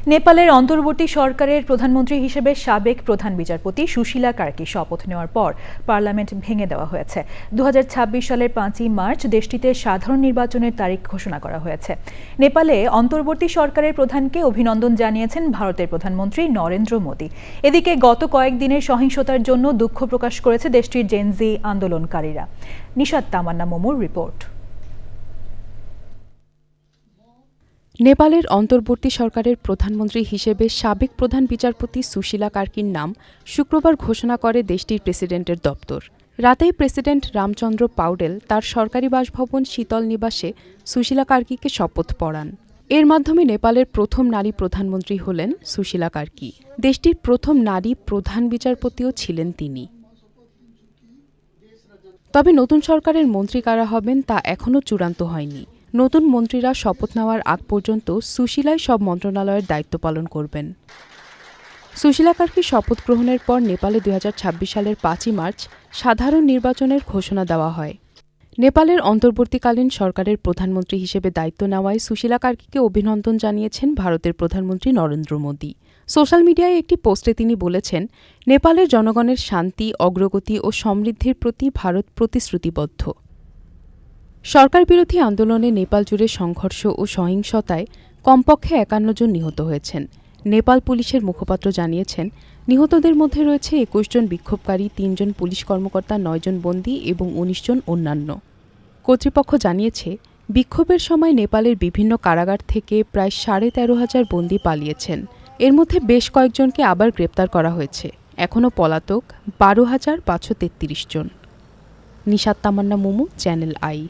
নেপালের অন্তর্বর্তী সরকারের প্রধানমন্ত্রী হিসেবে সাবেক প্রধান বিচারপতি সুশীলা কার্কি শপথ নেওয়ার পর পার্লামেন্ট ভেঙে দেওয়া হয়েছে। 2026 সালের 5ই মার্চ দেশটিতে সাধারণ নির্বাচনের তারিখ ঘোষণা করা হয়েছে। নেপালে অন্তর্বর্তী সরকারের প্রধানকে অভিনন্দন জানিয়েছেন ভারতের প্রধানমন্ত্রী নরেন্দ্র মোদি। এদিকে গত কয়েকদিনের সহিংসতার জন্য দুঃখ প্রকাশ করেছে দেশটির জেনজি আন্দোলনকারীরা। নিশাত তামান্না মোমুর রিপোর্ট। নেপালের অন্তর্বর্তী সরকারের প্রধানমন্ত্রী হিসেবে সাবেক প্রধান বিচারপতি সুশীলা কার্কির নাম শুক্রবার ঘোষণা করে দেশটির প্রেসিডেন্টের দপ্তর। রাতেই প্রেসিডেন্ট রামচন্দ্র পাউডেল তার সরকারি বাসভবন শীতল নিবাসে সুশীলা কার্কিকে শপথ পড়ান। এর মাধ্যমে নেপালের প্রথম নারী প্রধানমন্ত্রী হলেন সুশীলা কার্কি। দেশটির প্রথম নারী প্রধান বিচারপতিও ছিলেন তিনি। তবে নতুন সরকারের মন্ত্রী কারা হবেন তা এখনও চূড়ান্ত হয়নি। নতুন মন্ত্রীরা শপথ নেওয়ার আগ পর্যন্ত সুশীলাই সব মন্ত্রণালয়ের দায়িত্ব পালন করবেন। সুশীলা কার্কির শপথ গ্রহণের পর নেপালে 2026 সালের 5ই মার্চ সাধারণ নির্বাচনের ঘোষণা দেওয়া হয়। নেপালের অন্তর্বর্তীকালীন সরকারের প্রধানমন্ত্রী হিসেবে দায়িত্ব নেওয়ায় সুশীলা কার্কিকে অভিনন্দন জানিয়েছেন ভারতের প্রধানমন্ত্রী নরেন্দ্র মোদি। সোশ্যাল মিডিয়ায় একটি পোস্টে তিনি বলেছেন, নেপালের জনগণের শান্তি, অগ্রগতি ও সমৃদ্ধির প্রতি ভারত প্রতিশ্রুতিবদ্ধ। সরকার বিরোধী আন্দোলনে নেপাল জুড়ে সংঘর্ষ ও সহিংসতায় কমপক্ষে 51 জন নিহত হয়েছেন। নেপাল পুলিশের মুখপাত্র জানিয়েছেন, নিহতদের মধ্যে রয়েছে 21 জন বিক্ষোভকারী, 3 জন পুলিশ কর্মকর্তা, 9 জন বন্দী এবং 19 জন অন্যান্য। কর্তৃপক্ষ জানিয়েছে, বিক্ষোভের সময় নেপালের বিভিন্ন কারাগার থেকে প্রায় 13,500 বন্দী পালিয়েছেন। এর মধ্যে বেশ কয়েকজনকে আবার গ্রেপ্তার করা হয়েছে। এখনও পলাতক 12,533 জন। নিশাত তামান্না মোমো, চ্যানেল আই।